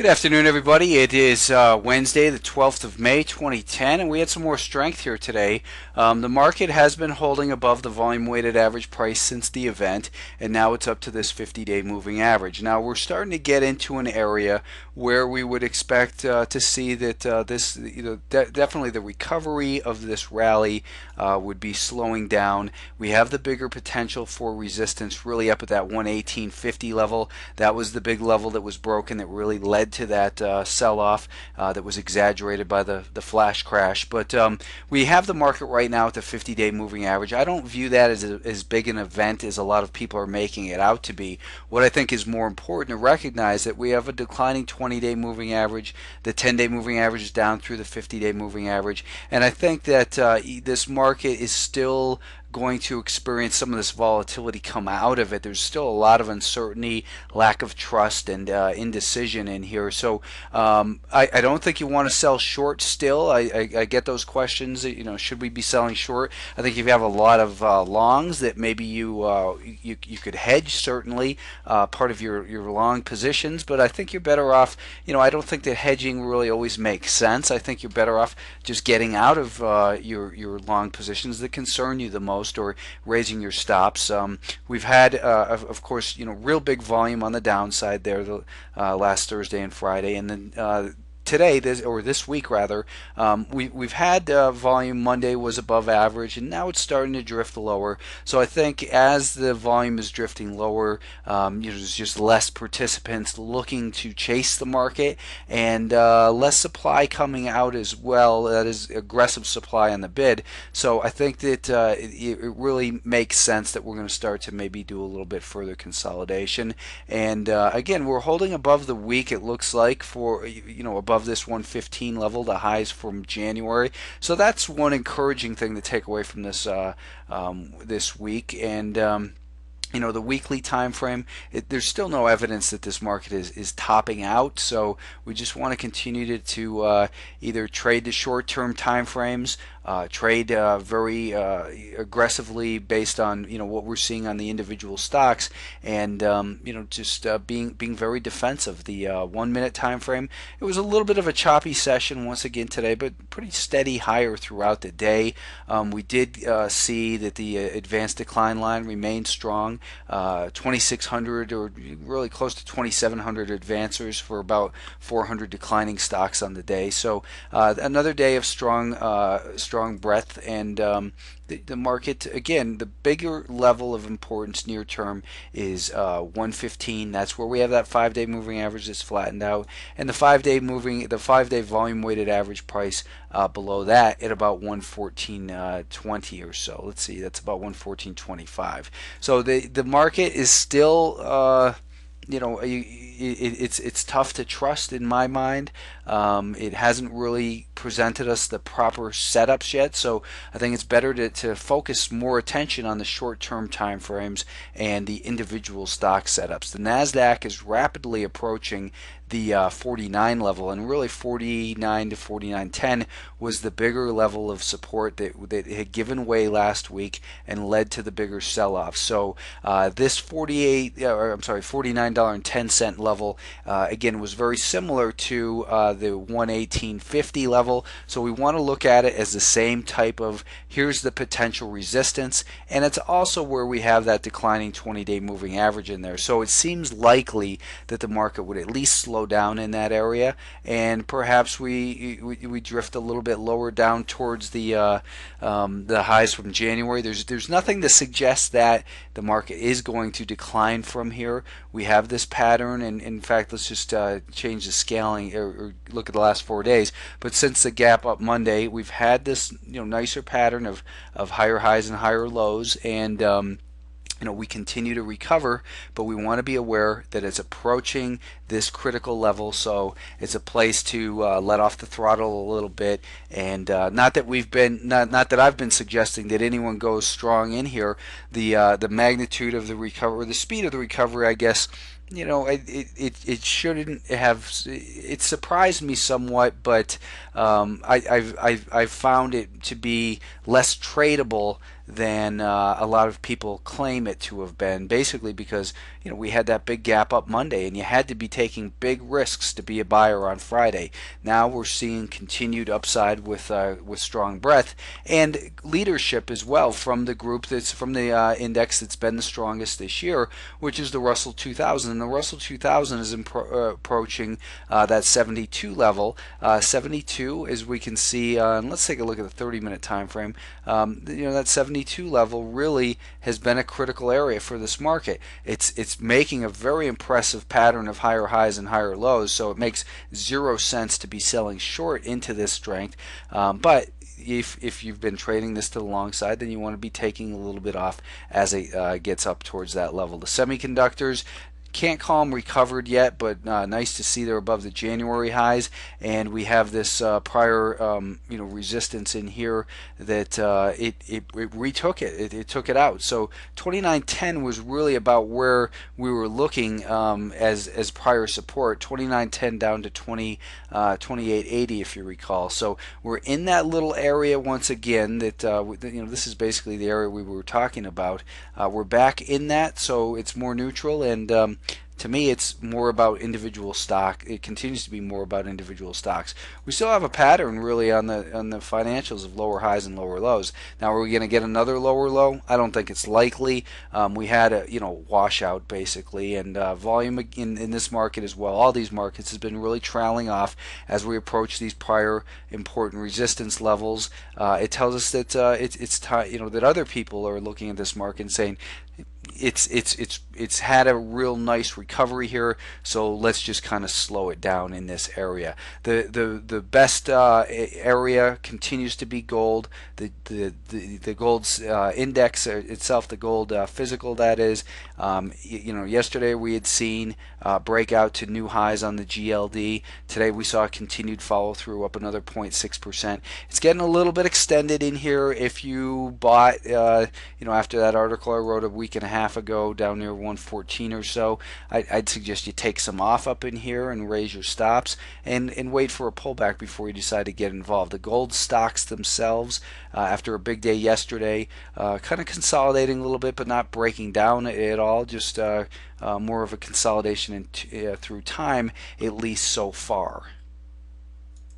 Good afternoon, everybody. It is Wednesday, the 12th of May, 2010, and we had some more strength here today. The market has been holding above the volume weighted average price since the event, and now it's up to this 50-day moving average. Now we're starting to get into an area where we would expect to see that definitely the recovery of this rally would be slowing down. We have the bigger potential for resistance really up at that 118.50 level. That was the big level that was broken that really led to that sell-off that was exaggerated by the flash crash. But we have the market right now at the 50-day moving average. I don't view that as big an event as a lot of people are making it out to be. What I think is more important to recognize that we have a declining 20-day moving average. The 10-day moving average is down through the 50-day moving average. And I think that this market is still going to experience some of this volatility come out of it. There's still a lot of uncertainty, lack of trust, and indecision in here. So I don't think you want to sell short still. I get those questions. Should we be selling short? I think if you have a lot of longs that maybe you could hedge, certainly part of your long positions. But I think you're better off. I don't think that hedging really always makes sense. I think you're better off just getting out of your long positions that concern you the most, or raising your stops. We've had, of course, real big volume on the downside there the last Thursday and Friday, and then today, this week rather, we've had volume. Monday was above average, and now it's starting to drift lower. So I think as the volume is drifting lower, there's just less participants looking to chase the market, and less supply coming out as well. That is aggressive supply on the bid. So I think that it really makes sense that we're going to start to maybe do a little bit further consolidation. And again, we're holding above the week. It looks like for above this 115 level, the highs from January. So that's one encouraging thing to take away from this this week. And the weekly time frame, there's still no evidence that this market is topping out. So we just want to continue to either trade the short-term time frames, trade very aggressively based on what we're seeing on the individual stocks, and just being very defensive. The 1 minute time frame, it was a little bit of a choppy session once again today, but pretty steady higher throughout the day. We did see that the advanced decline line remained strong, 2,600 or really close to 2,700 advancers for about 400 declining stocks on the day. So another day of strong breadth, and the market, again, the bigger level of importance near term is 115. That's where we have that 5-day moving average that's flattened out, and the 5-day volume weighted average price below that at about 114.20 or so. Let's see, that's about 114.25. So the market is still it's tough to trust in my mind. It hasn't really presented us the proper setups yet, so I think it's better to focus more attention on the short-term time frames and the individual stock setups. The Nasdaq is rapidly approaching the 49 level, and really 49 to 49.10 was the bigger level of support that had given way last week and led to the bigger sell-off. So this $49.10 level again was very similar to the 118.50 level. So we want to look at it as the same type of, here's the potential resistance, and it's also where we have that declining 20-day moving average in there. So it seems likely that the market would at least slow down in that area, and perhaps we drift a little bit lower down towards the highs from January. There's nothing to suggest that the market is going to decline from here. We have this pattern, and in fact, let's just change the scaling or look at the last 4 days. But since the gap up Monday, we've had this nicer pattern of higher highs and higher lows, and we continue to recover, but we want to be aware that it's approaching this critical level. So it's a place to let off the throttle a little bit, and not that I've been suggesting that anyone goes strong in here. The magnitude of the recovery, the speed of the recovery, I guess, It shouldn't have. It surprised me somewhat, but I've found it to be less tradable than a lot of people claim it to have been. Basically, because we had that big gap up Monday, and you had to be taking big risks to be a buyer on Friday. Now we're seeing continued upside with strong breadth and leadership as well from the group that's from the index that's been the strongest this year, which is the Russell 2000. And the Russell 2000 is approaching that 72 level. 72, as we can see, and let's take a look at the 30-minute time frame. That 72 level really has been a critical area for this market. It's making a very impressive pattern of higher highs and higher lows, so it makes zero sense to be selling short into this strength. But if you've been trading this to the long side, then you want to be taking a little bit off as it gets up towards that level. The semiconductors, can't call them recovered yet, but nice to see they're above the January highs, and we have this prior resistance in here that it retook it. It took it out. So 2910 was really about where we were looking as prior support. 2910 down to 2880 if you recall. So we're in that little area once again. That this is basically the area we were talking about. We're back in that, so it's more neutral, and to me, it's more about individual stock. It continues to be more about individual stocks. We still have a pattern really on the financials of lower highs and lower lows. Now, are we going to get another lower low? I don't think it's likely. We had a washout basically, and volume in this market as well. All these markets has been really trailing off as we approach these prior important resistance levels. It tells us that it's time. That other people are looking at this market and saying, it's had a real nice recovery here, so let's just kind of slow it down in this area. The best area continues to be gold. The gold's index itself, the gold physical, that is. Yesterday we had seen breakout to new highs on the GLD. Today we saw a continued follow through, up another 0.6%. It's getting a little bit extended in here. If you bought after that article I wrote a week and a half ago down near 114 or so, I'd suggest you take some off up in here and raise your stops and wait for a pullback before you decide to get involved. The gold stocks themselves, after a big day yesterday, kind of consolidating a little bit, but not breaking down at all, just more of a consolidation through time, at least so far.